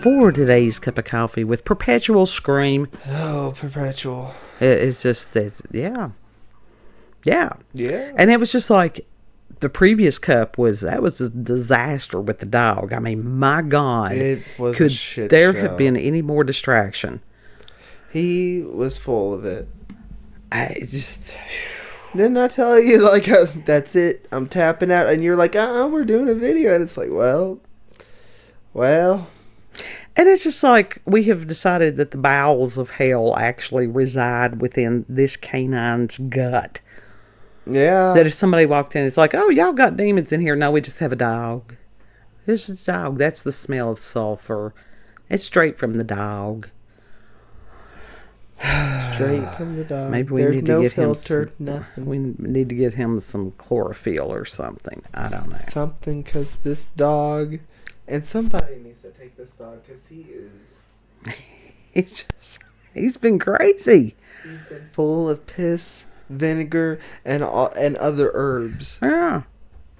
for today's cup of coffee with perpetual scream. Oh, perpetual. It's yeah. Yeah. And it was just like the previous cup was a disaster with the dog. I mean, my God. It was could a shit there show. have been any more distraction? He was full of it. Didn't I tell you, like, that's it, I'm tapping out, and you're like, we're doing a video, and it's like, well. And it's just like, we have decided that the bowels of hell actually reside within this canine's gut. Yeah. That if somebody walked in, it's like, oh, y'all got demons in here. No, we just have a dog. This is a dog. That's the smell of sulfur. It's straight from the dog. Straight from the dog. Maybe we There's need to no get filter, him nothing. We need to get him some chlorophyll or something. I don't know. Something, because this dog, and somebody needs to take this dog, because he is... He's been crazy. He's been full of piss, vinegar, and other herbs. Yeah.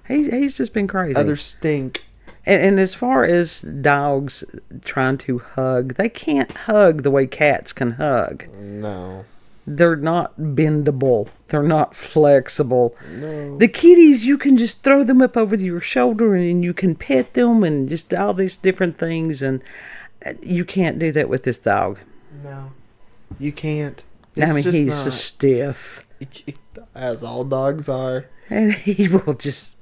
He's just been crazy. Other stink. And as far as dogs trying to hug, they can't hug the way cats can hug. No. They're not bendable. They're not flexible. No. The kitties, you can just throw them up over your shoulder and you can pet them and just all these different things. And you can't do that with this dog. No. You can't. He's just stiff. As all dogs are. And he will just...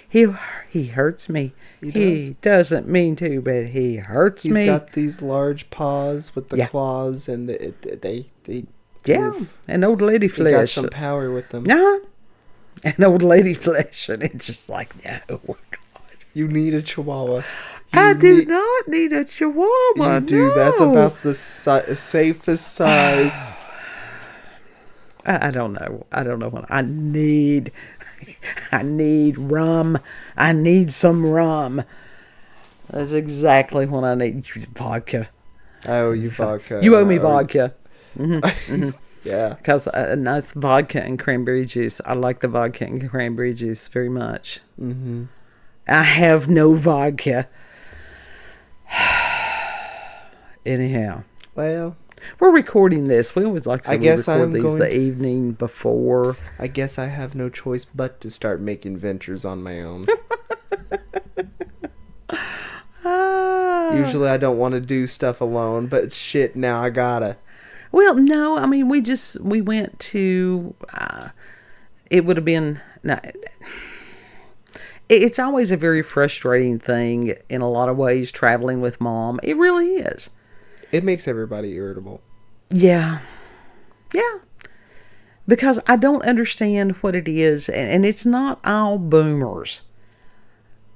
He hurts me. He doesn't mean to, but he hurts me. He's got these large paws with the claws, and they and old lady flesh. Got some power with them. And old lady flesh, and it's just like, no, God. You need a chihuahua. I do not need a chihuahua. You do. No. That's about the safest size. I don't know. What I need. I need rum. I need some rum. That's exactly what I need. Vodka. I owe you vodka. You owe me vodka. Mm-hmm. Yeah. Because a nice vodka and cranberry juice. I like the vodka and cranberry juice very much. Mm-hmm. I have no vodka. Anyhow. Well. We're recording this. We always like to record these the evening before. I guess I have no choice but to start making ventures on my own. Usually I don't want to do stuff alone, but shit, now I gotta. Well, no, I mean, we went to, it would have been, no, it's always a very frustrating thing in a lot of ways, traveling with Mom. It really is. It makes everybody irritable. Yeah. Because I don't understand what it is, and it's not all boomers.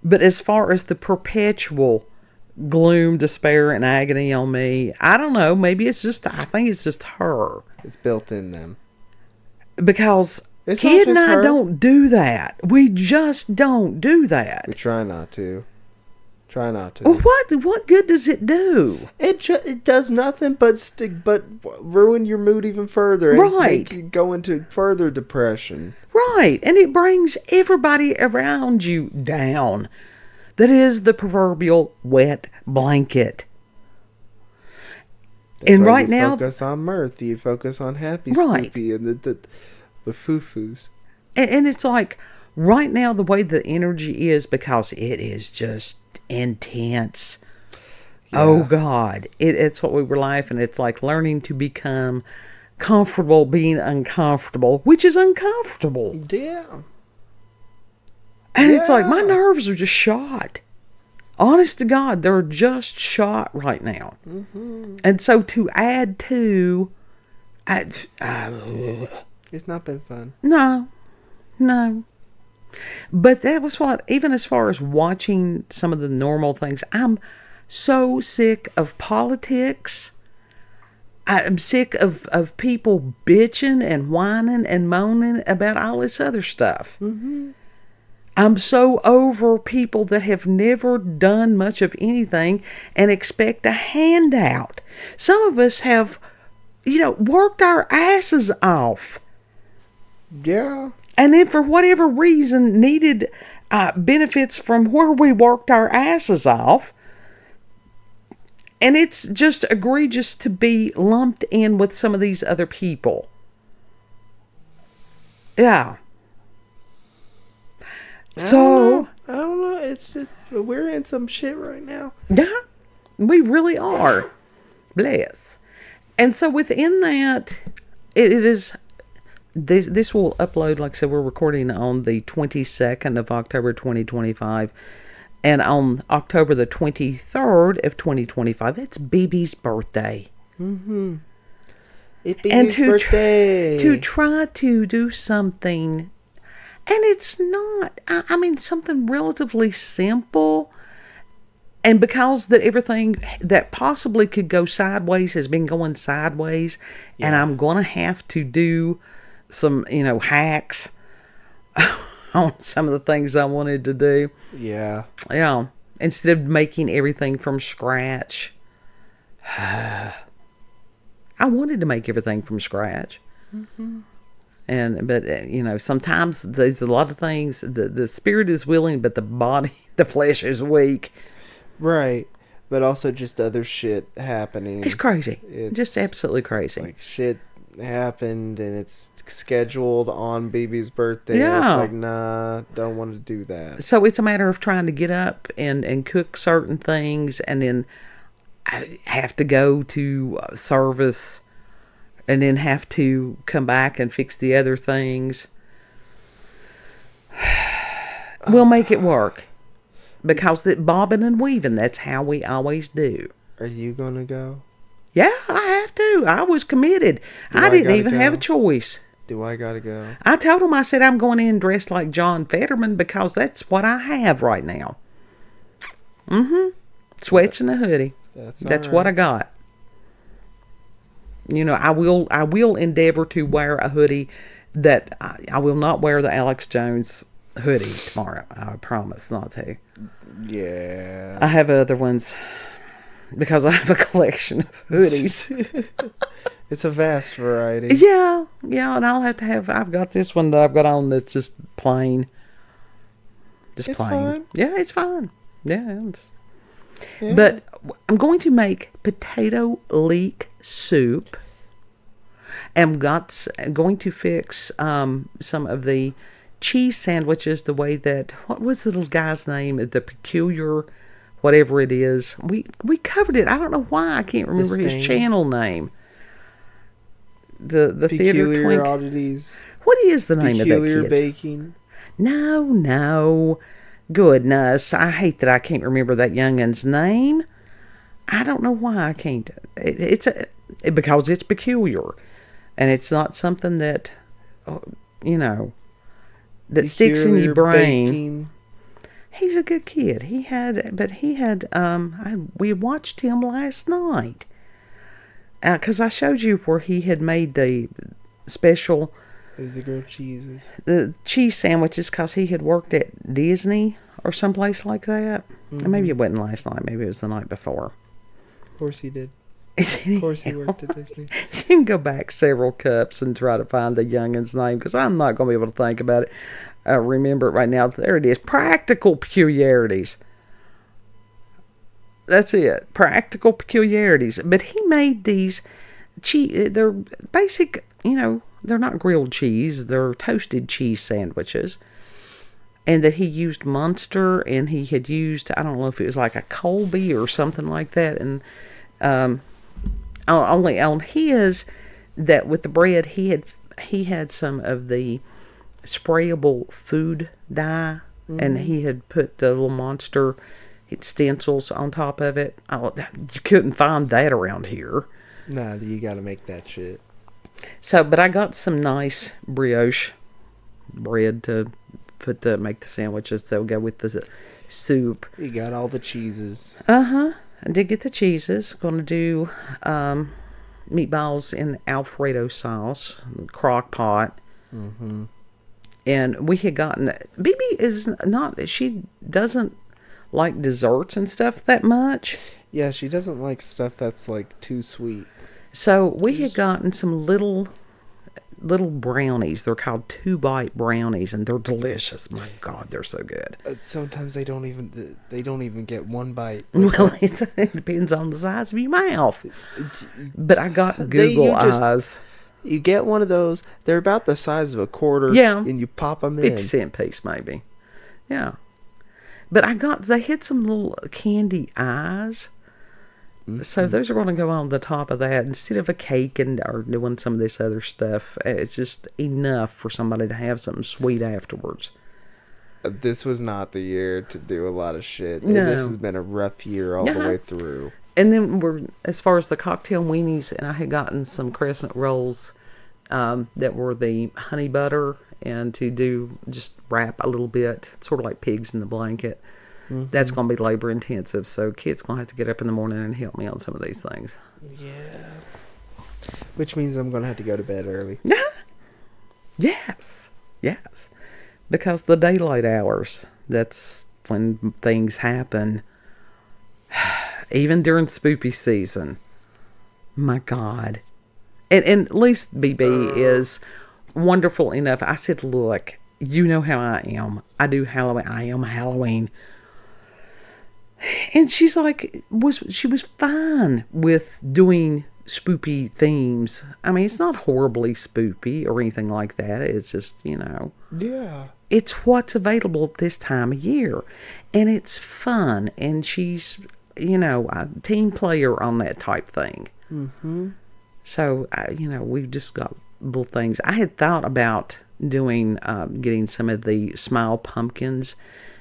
But as far as the perpetual gloom, despair, and agony on me, I don't know. Maybe I think it's just her. It's built in them. Because Kid and I don't do that. We just don't do that. We try not to. Well, what good does it do? It does nothing but ruin your mood even further. Right. And make you go into further depression. Right. And it brings everybody around you down. That is the proverbial wet blanket. That's and why right you now, focus on mirth. You focus on happy, right. Spoopy, and the foo-foos. And it's like, right now, the way the energy is, because it is just intense. Yeah. Oh, God. It's what we were laughing. It's like learning to become comfortable being uncomfortable, which is uncomfortable. Yeah. And it's like, my nerves are just shot. Honest to God, they're just shot right now. Mm-hmm. And so to add to... it's not been fun. No. But that was what, even as far as watching some of the normal things, I'm so sick of politics. I'm sick of people bitching and whining and moaning about all this other stuff. Mm-hmm. I'm so over people that have never done much of anything and expect a handout. Some of us have, worked our asses off. Yeah. And then for whatever reason needed, benefits from where we worked our asses off. And it's just egregious to be lumped in with some of these other people. Yeah. So, I don't know. It's just, we're in some shit right now. yeah, we really are. Bless. And so within that, it is, this will upload, like I said, we're recording on the 22nd of October 2025. And on October the 23rd of 2025, it's BB's birthday. Mm-hmm. It's BB's birthday. To try to do something, and it's not, I mean, something relatively simple. And because that everything that possibly could go sideways has been going sideways, and I'm going to have to do some, hacks on some of the things I wanted to do. Yeah. Yeah. Instead of making everything from scratch. I wanted to make everything from scratch. Mm-hmm. But sometimes there's a lot of things. The spirit is willing, but the flesh is weak. Right. But also just other shit happening. It's crazy. It's just absolutely crazy. Like shit happened and it's scheduled on BB's birthday. Yeah. It's like, nah, don't want to do that. So it's a matter of trying to get up and cook certain things, and then I have to go to service, and then have to come back and fix the other things. We'll make it work. Because bobbing and weaving, that's how we always do. Are you going to go? Yeah, I have to. I was committed. I didn't even have a choice. Do I gotta go? I told him, I said, I'm going in dressed like John Fetterman because that's what I have right now. Mm-hmm. Sweats and a hoodie. That's what I got. I will endeavor to wear a hoodie that I will not wear the Alex Jones hoodie tomorrow. I promise not to. Yeah. I have other ones because I have a collection of hoodies. It's a vast variety. Yeah, and I've got this one that I've got on that's just plain. Just plain. Fine. Yeah, it's fine. Yeah. But I'm going to make potato leek soup. I'm going to fix some of the cheese sandwiches the way that, what was the little guy's name? The peculiar, whatever it is. We covered it. I don't know why I can't remember his channel name. The Peculiar theater twink. Oddities. What is the name of that kid? Peculiar Baking. No. Goodness. I hate that I can't remember that youngin's name. I don't know why I can't. Because it's peculiar. And it's not something that, that sticks in your brain. Baking. He's a good kid. We watched him last night. Because I showed you where he had made the special... the grilled cheeses. The cheese sandwiches, because he had worked at Disney or someplace like that. Mm-hmm. And maybe it wasn't last night. Maybe it was the night before. Of course he did. Of course he worked at Disney. You can go back several cups and try to find the youngin's name, because I'm not going to be able to think about it. Remember it right now. There it is. Practical Peculiarities. That's it. Practical Peculiarities. But he made these they're basic, they're not grilled cheese. They're toasted cheese sandwiches. And that he used Munster, and he had used, I don't know if it was like a Colby or something like that. And only on his, that with the bread, he had some of the sprayable food dye, and he had put the little Monster stencils on top of it. You couldn't find that around here. Nah, you gotta make that shit. So, but I got some nice brioche bread to make the sandwiches that'll go with the soup. You got all the cheeses. I did get the cheeses. Gonna do meatballs in Alfredo sauce, crock pot. Mm-hmm. And we had gotten, BB is not, she doesn't like desserts and stuff that much. Yeah, she doesn't like stuff that's like too sweet. So we had gotten some little little brownies. They're called 2-bite brownies, and they're delicious. My God, they're so good. Sometimes they don't even get one bite. Well, it depends on the size of your mouth. But I got Google eyes. You get one of those. They're about the size of a quarter. Yeah. And you pop them in. 50-cent piece, maybe. Yeah. But they had some little candy eyes. Mm-hmm. So those are going to go on the top of that instead of a cake or doing some of this other stuff. It's just enough for somebody to have something sweet afterwards. This was not the year to do a lot of shit. No. This has been a rough year all the way through. And then as far as the cocktail weenies, and I had gotten some crescent rolls that were the honey butter, and to just wrap a little bit, sort of like pigs in the blanket. Mm-hmm. That's going to be labor intensive, so Kit's going to have to get up in the morning and help me on some of these things. Yeah. Which means I'm going to have to go to bed early. Yeah. Yes. Because the daylight hours, that's when things happen. Even during spoopy season. My God. And at least BB is wonderful enough. I said, look, you know how I am. I do Halloween. I am Halloween. And she's like, she was fine with doing spoopy themes. I mean, it's not horribly spoopy or anything like that. It's just, Yeah. It's what's available at this time of year. And it's fun. And she's, a team player on that type thing. Mm-hmm. So, we've just got little things. I had thought about doing, getting some of the smile pumpkins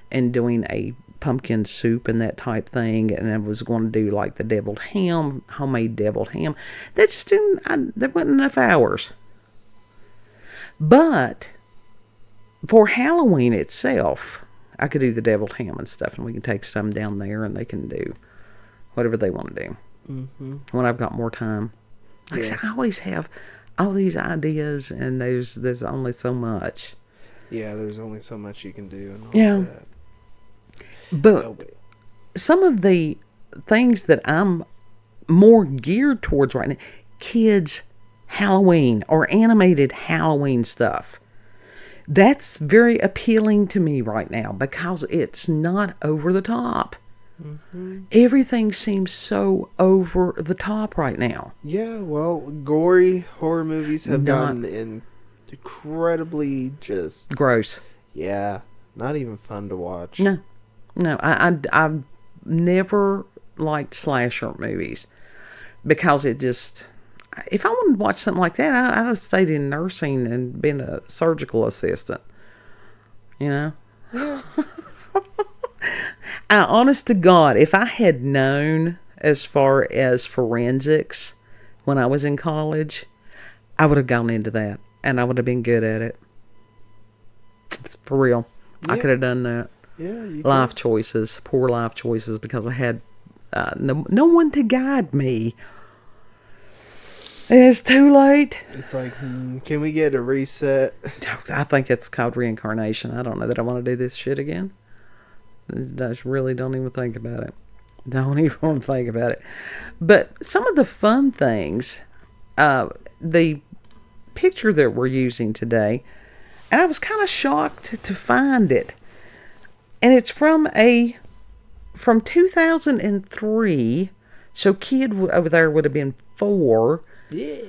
and doing a pumpkin soup and that type thing. And I was going to do like the deviled ham, homemade deviled ham. That just there wasn't enough hours. But for Halloween itself, I could do the deviled ham and stuff, and we can take some down there and they can do whatever they want to do. Mm-hmm. When I've got more time. Like I said, I always have all these ideas, and there's only so much. Yeah, there's only so much you can do. And all that. But some of the things that I'm more geared towards right now, kids' Halloween or animated Halloween stuff. That's very appealing to me right now because it's not over the top. Mm-hmm. Everything seems so over the top right now. Yeah, well, gory horror movies have gotten incredibly just gross. Yeah, not even fun to watch. No, I've never liked slasher movies because it just. If I wanted to watch something like that, I'd have stayed in nursing and been a surgical assistant. Yeah. Honest to God, if I had known as far as forensics when I was in college, I would have gone into that, and I would have been good at it. It's for real. Yeah. I could have done that. Yeah, you life choices, poor life choices, because I had no one to guide me. It's too late. It's like, can we get a reset? I think it's called reincarnation. I don't know that I want to do this shit again. I just really don't even think about it. Don't even want to think about it. But some of the fun things, the picture that we're using today, and I was kind of shocked to find it. And it's from 2003. So kid over there would have been 4. Yeah.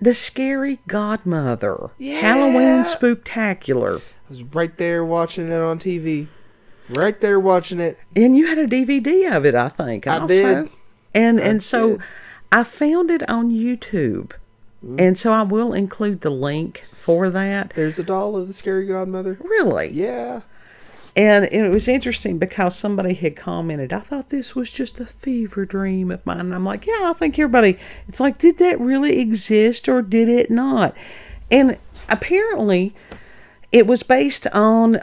The Scary Godmother. Yeah. Halloween Spooktacular. I was right there watching it on TV. Right there watching it. And you had a DVD of it, I think. I did. And so I found it on YouTube. Mm. And so I will include the link for that. There's a doll of the Scary Godmother. Really? Yeah. And it was interesting because somebody had commented, I thought this was just a fever dream of mine. And I'm like, yeah, I think everybody, it's like, did that really exist or did it not? And apparently it was based on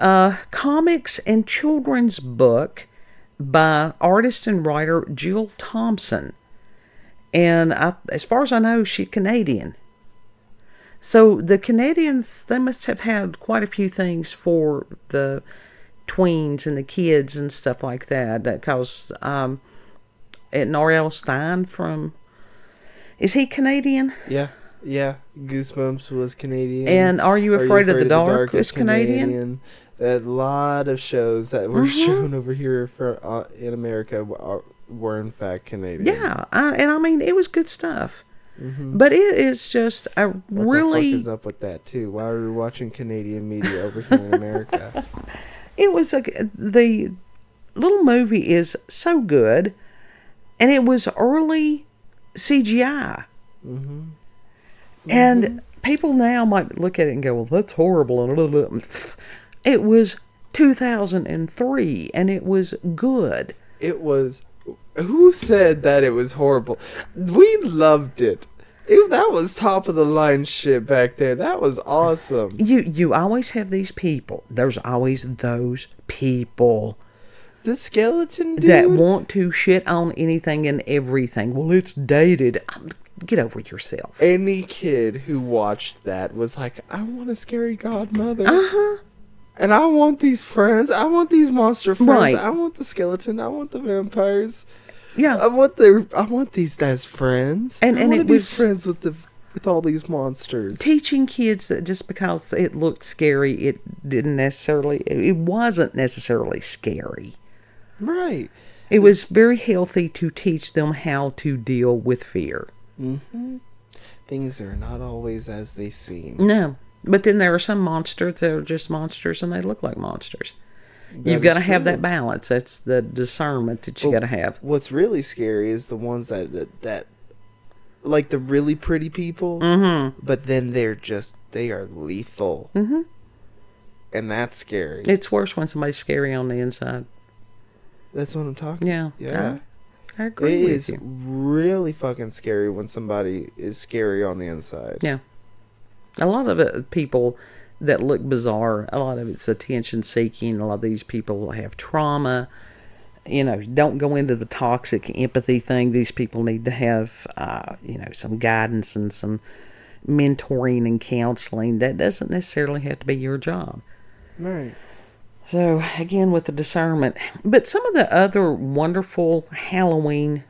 comics and children's book by artist and writer Jill Thompson. And as far as I know, she's Canadian. So the Canadians, they must have had quite a few things for the tweens and the kids and stuff like that. Because R.L. Stein is he Canadian? Yeah. Yeah, Goosebumps was Canadian. And Are You Afraid of the Dark was Canadian. A lot of shows that were shown over here in America were in fact Canadian. Yeah, and I mean, it was good stuff. But it is just a really... What the fuck is up with that, too? Why are we watching Canadian media over here in America? It was the little movie is so good, and it was early CGI. And people now might look at it and go, well, that's horrible. It was 2003, and it was good. It was... Who said that it was horrible? We loved it. That was top of the line shit back there. That was awesome. You always have these people. There's always those people. The skeleton dude that want to shit on anything and everything. Well, it's dated. Get over yourself. Any kid who watched that was like, I want a scary godmother. And I want these friends. I want these monster friends. Right. I want the skeleton. I want the vampires. Yeah. I want these as friends. And I want it to be was friends with all these monsters. Teaching kids that just because it looked scary, it wasn't necessarily scary. Right. It was very healthy to teach them how to deal with fear. Things are not always as they seem. No. But then there are some monsters that are just monsters and they look like monsters. You've got to have that balance. That's the discernment that you got to have. What's really scary is the ones that like the really pretty people, but then they are lethal. And that's scary. It's worse when somebody's scary on the inside. That's what I'm talking about. Yeah. I agree with you. It is really fucking scary when somebody is scary on the inside. Yeah. A lot of it, people that look bizarre, a lot of it's attention seeking. A lot of these people have trauma. Don't go into the toxic empathy thing. These people need to have, some guidance and some mentoring and counseling. That doesn't necessarily have to be your job. Right. So, again, with the discernment. But some of the other wonderful Halloween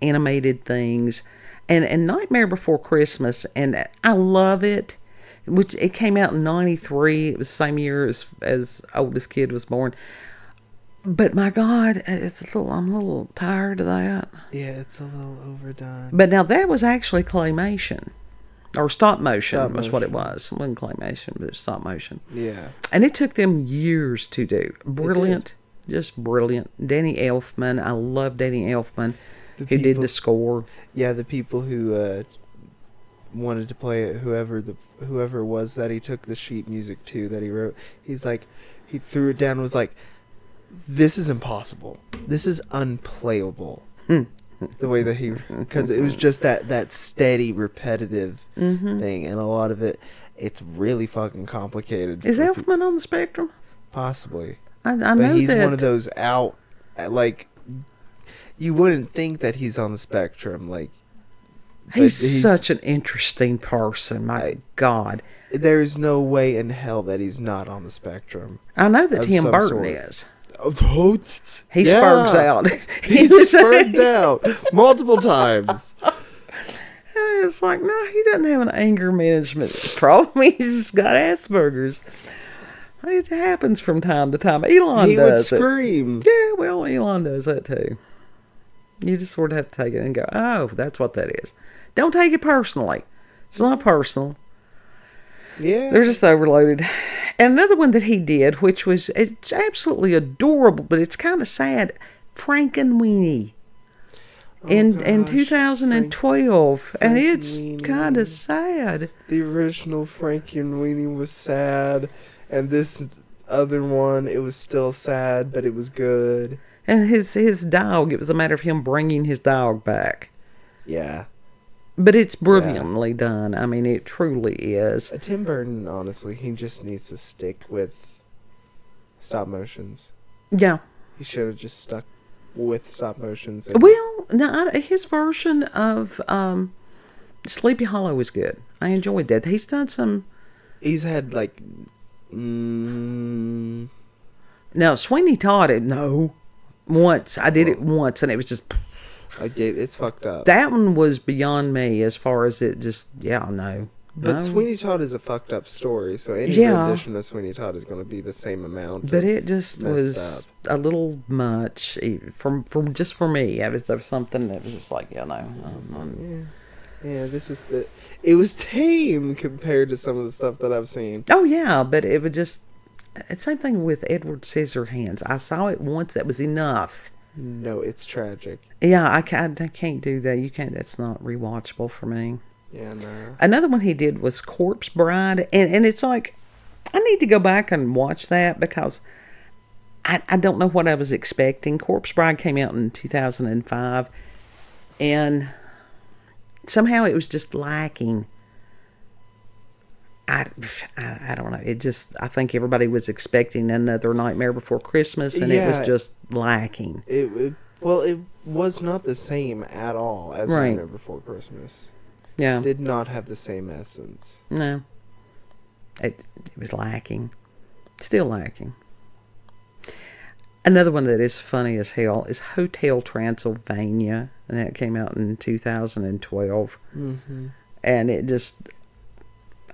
animated things, and Nightmare Before Christmas, and I love it, which it came out in 93. It was the same year as oldest kid was born. But my God, I'm a little tired of that. Yeah, it's a little overdone. But now that was actually claymation. Or stop motion was what it was. It wasn't claymation, but it was stop motion. Yeah. And it took them years to do. Brilliant. Just brilliant. Danny Elfman. I love Danny Elfman. Who did the score. Yeah, the people who wanted to play it, whoever it was that he took the sheet music to that he wrote, he's like, he threw it down and was like, this is impossible. This is unplayable. The way that because it was just that steady, repetitive thing, and a lot of it's really fucking complicated. Is Elfman on the spectrum? Possibly. I but know he's that. one of those like, you wouldn't think that he's on the spectrum. Like, he's such an interesting person. My God. There's no way in hell that he's not on the spectrum. I know that Tim Burton is. He spurgs out. He spurged out multiple times. And it's like, no, he doesn't have an anger management problem. He's just got Asperger's. It happens from time to time. Elon he does would scream. it. Yeah, well, Elon does that too. You just sort of have to take it and go, oh, that's what that is. Don't take it personally. It's not personal. Yeah. They're just overloaded. And another one that he did, which was, it's absolutely adorable, but it's kind of sad, Frankenweenie. In 2012. And it's kind of sad. The original Frankenweenie was sad. And this other one, it was still sad, but it was good. And his dog, it was a matter of him bringing his dog back. Yeah. But it's brilliantly done. I mean, it truly is. Tim Burton, honestly, he just needs to stick with stop motions. Yeah. He should have just stuck with stop motions. Well, no, his version of Sleepy Hollow was good. I enjoyed that. He's done some... He's had, like... Now, Sweeney Todd, no. Once. I did it once, and it was just... It's fucked up. That one was beyond me as far as it just, no. But No. Sweeney Todd is a fucked up story, so any Yeah. rendition of Sweeney Todd is going to be the same amount. But of it just was messed up. a little much from just for me. There was something that was just like, Yeah, it was tame compared to some of the stuff that I've seen. Oh yeah, but it would just. It's same thing with Edward Scissorhands. I saw it once. That was enough. No, it's tragic. Yeah, I can't do that. You can't. That's not rewatchable for me. Yeah, no. Another one he did was Corpse Bride, and it's like I need to go back and watch that because I don't know what I was expecting. Corpse Bride came out in 2005, and somehow it was just lacking. I don't know. It just, I think everybody was expecting another Nightmare Before Christmas, and it was just lacking. It was not the same at all as Right. Nightmare Before Christmas. Yeah. Did not have the same essence. No. It was lacking. Still lacking. Another one that is funny as hell is Hotel Transylvania, and that came out in 2012. Mm-hmm. And it just,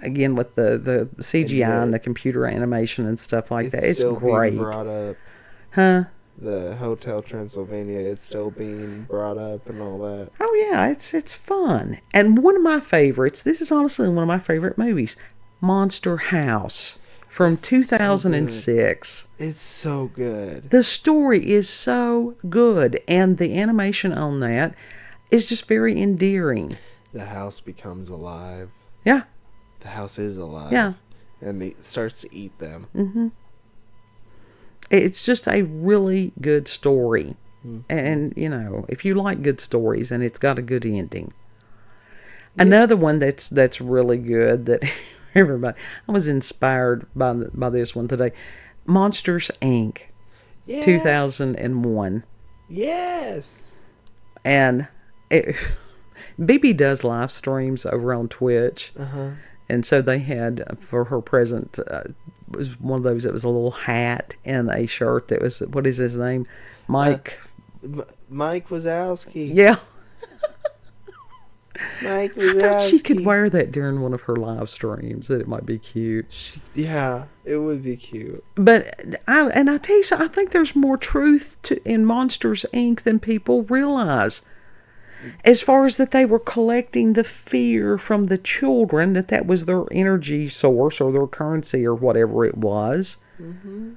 again, with the CGI and the computer animation and stuff like that, it's still great. being brought up. Huh? The Hotel Transylvania, it's still being brought up and all that. Oh yeah, it's fun. And one of my favorites, this is honestly one of my favorite movies, Monster House from 2006. It's so good. The story is so good, and the animation on that is just very endearing. The house becomes alive. Yeah. The house is alive. Yeah. And it starts to eat them. Mm-hmm. It's just a really good story. Mm-hmm. And, if you like good stories and it's got a good ending. Yeah. Another one that's really good that everybody... I was inspired by this one today. Monsters, Inc. Yes. 2001. Yes! And BB does live streams over on Twitch. Uh-huh. And so they had, for her present, it was one of those, it was a little hat and a shirt that was, what is his name? Mike. Mike Wazowski. Yeah. Mike Wazowski. I thought she could wear that during one of her live streams, that it might be cute. Yeah, it would be cute. But, I tell you something, I think there's more truth in Monsters, Inc. than people realize. As far as that they were collecting the fear from the children, that was their energy source or their currency or whatever it was. Mm-hmm.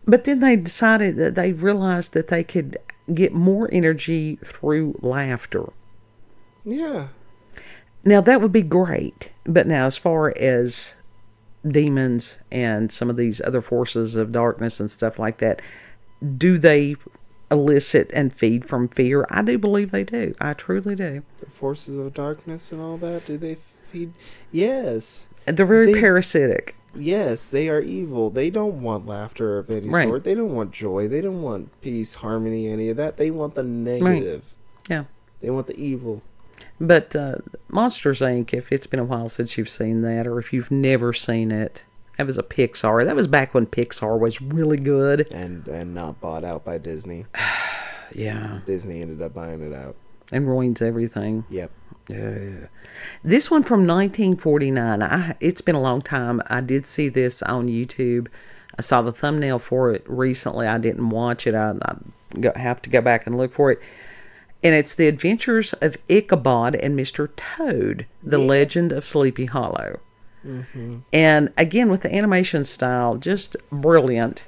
But then they decided that they realized that they could get more energy through laughter. Yeah. Now that would be great. But now as far as demons and some of these other forces of darkness and stuff like that, do they elicit and feed from fear? I do believe they do. I truly do. The forces of darkness and all that, do they feed? Yes. They're very parasitic. Yes, they are evil. They don't want laughter of any sort. They don't want joy. They don't want peace, harmony, any of that. They want the negative. Right. Yeah. They want the evil. But Monsters, Inc., if it's been a while since you've seen that, or if you've never seen it, that was a Pixar. That was back when Pixar was really good. And not bought out by Disney. Yeah. Disney ended up buying it out. And ruins everything. Yep. This one from 1949. It's been a long time. I did see this on YouTube. I saw the thumbnail for it recently. I didn't watch it. I have to go back and look for it. And it's The Adventures of Ichabod and Mr. Toad, The Legend of Sleepy Hollow. Mm-hmm. And again, with the animation style, just brilliant.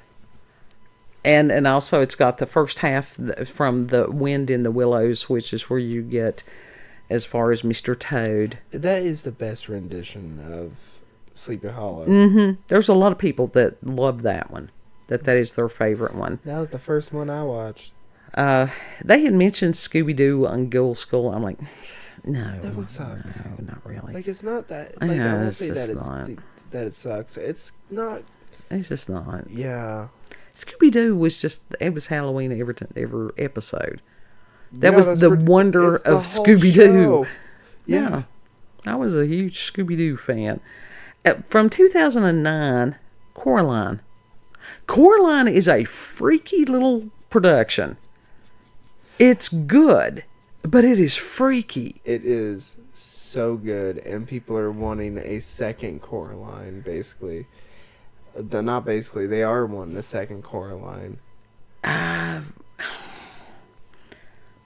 And also it's got the first half from The Wind in the Willows, which is where you get as far as Mr. Toad. That is the best rendition of Sleepy Hollow. Mm-hmm. There's a lot of people that love that one. That is their favorite one. That was the first one I watched. They had mentioned Scooby-Doo on Ghoul School. I'm like, no. That one sucks. No, not really. Like, it's not that... Like, I won't say that it sucks. It's not... It's just not. Yeah. Scooby-Doo was just... It was Halloween every episode. That was the wonder of Scooby-Doo. Yeah. I was a huge Scooby-Doo fan. From 2009, Coraline. Coraline is a freaky little production. It's good. But it is freaky. It is so good, and people are wanting a second Coraline, basically. Not basically, they are wanting a second Coraline.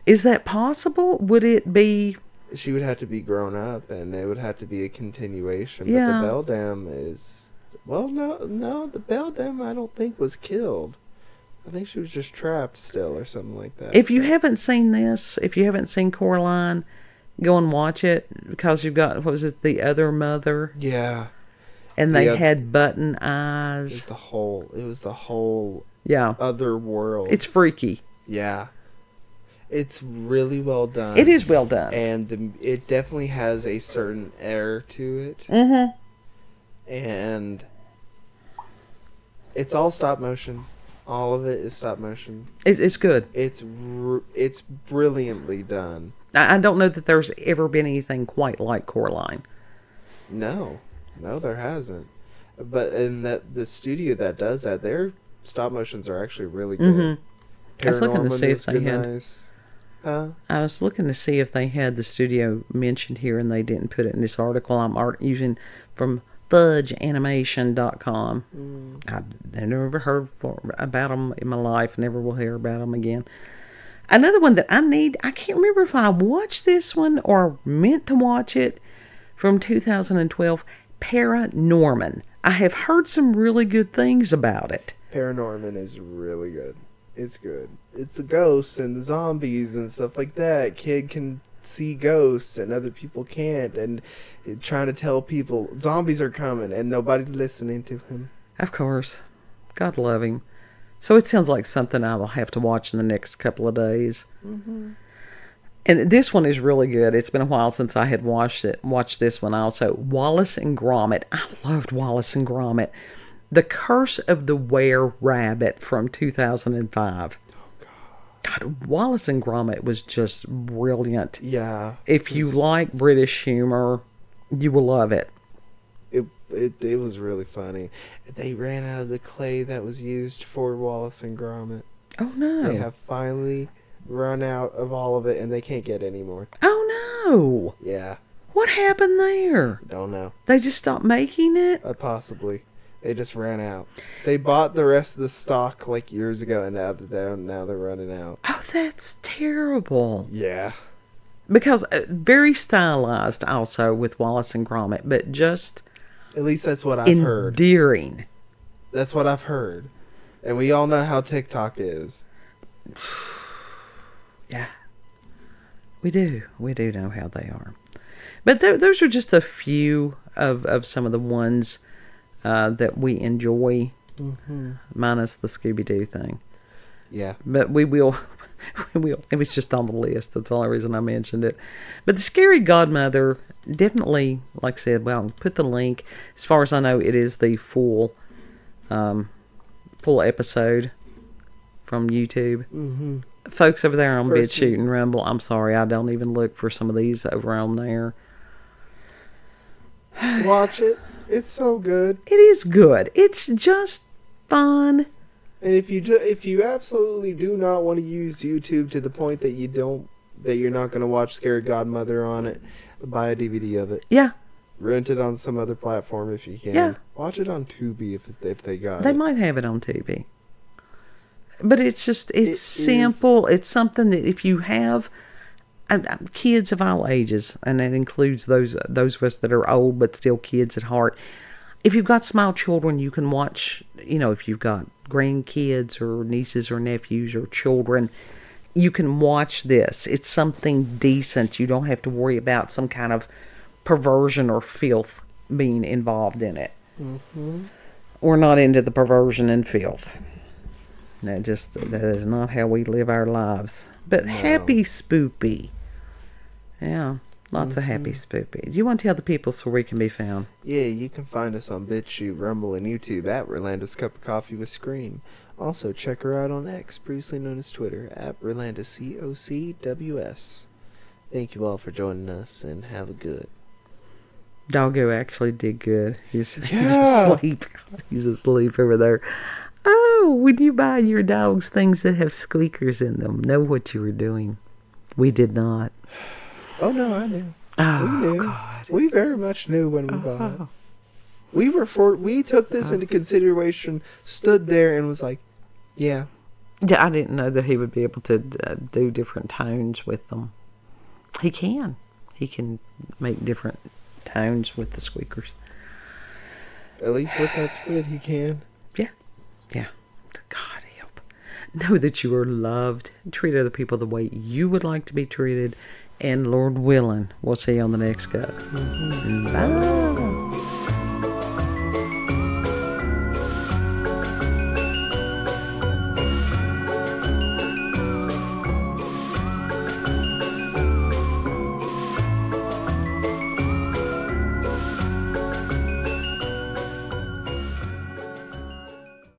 Is that possible? Would it be... She would have to be grown up, and it would have to be a continuation. Yeah. But the Beldam is... Well, no, the Beldam I don't think was killed. I think she was just trapped still or something like that. If you haven't seen this, if you haven't seen Coraline, go and watch it, because you've got, what was it, The Other Mother? Yeah. And they had button eyes. It was the whole yeah. other world. It's freaky. Yeah. It's really well done. It is well done. And it definitely has a certain air to it. Mm-hmm. And it's all stop motion. All of it is stop motion. It's good. It's brilliantly done. I don't know that there's ever been anything quite like Coraline. No, there hasn't. But in the studio that does that, their stop motions are actually really good. Mm-hmm. I was looking to see if they had. Nice. Huh? I was looking to see if they had the studio mentioned here, and they didn't put it in this article I'm using from fudgeanimation.com. I never heard about them in my life. Never will hear about them again. Another one that I can't remember if I watched this one or meant to watch it, from 2012, Paranorman. I have heard some really good things about it. Paranorman is really good. It's good. It's the ghosts and the zombies and stuff like that. Kid can see ghosts and other people can't, and trying to tell people zombies are coming and nobody listening to him. Of course. God love him. So it sounds like something I will have to watch in the next couple of days. Mm-hmm. And this one is really good. It's been a while since I had watched this one also. Wallace and Gromit. I loved Wallace and Gromit. The Curse of the Were-Rabbit from 2005. God, Wallace and Gromit was just brilliant. Yeah. If you like British humor, you will love it. It was really funny. They ran out of the clay that was used for Wallace and Gromit. Oh, no. They have finally run out of all of it, and they can't get any more. Oh, no. Yeah. What happened there? Don't know. They just stopped making it? Possibly. They just ran out. They bought the rest of the stock like years ago, and now they're running out. Oh, that's terrible. Yeah. Because very stylized also with Wallace and Gromit, but just at least that's what I've heard. Endearing. That's what I've heard. And we all know how TikTok is. Yeah. We do know how they are. But those are just a few of some of the ones that we enjoy, minus the Scooby-Doo thing. Yeah. But we will. It was just on the list. That's the only reason I mentioned it. But the Scary Godmother, definitely, like I said, well, I'll put the link. As far as I know, it is the full episode from YouTube. Mm-hmm. Folks over there on BitChute and Rumble, I'm sorry, I don't even look for some of these over on there. Watch it. It's so good. It is good. It's just fun. And if you absolutely do not want to use YouTube to the point that you're not going to watch Scary Godmother on it, buy a DVD of it. Yeah. Rent it on some other platform if you can. Yeah. Watch it on Tubi if they got it. They might have it on Tubi. But it's simple. It's something that if you have kids of all ages, and that includes those of us that are old but still kids at heart. If you've got small children, you can watch, if you've got grandkids or nieces or nephews or children, you can watch this. It's something decent. You don't have to worry about some kind of perversion or filth being involved in it. Mm-hmm. We're not into the perversion and filth. That is not how we live our lives. But no. Happy spoopy. Yeah. Lots of happy spoopy. Do you want to tell the people so we can be found? Yeah, you can find us on BitChute, Rumble, and YouTube at Rolanda's Cup of Coffee with Scream. Also, check her out on X, previously known as Twitter, at RolandaCOCWS. Thank you all for joining us, and have a good. Doggo actually did good. He's asleep. He's asleep over there. Oh, when you buy your dogs things that have squeakers in them, know what you were doing. We did not. Oh no, I knew. Oh, We knew. God. We very much knew when we bought it. We took this into consideration, stood there, and was like, yeah. Yeah, I didn't know that he would be able to do different tones with them. He can. He can make different tones with the squeakers. At least with that squid, he can. Yeah. Yeah. God help. Know that you are loved. Treat other people the way you would like to be treated. And Lord willing, we'll see you on the next go. Bye.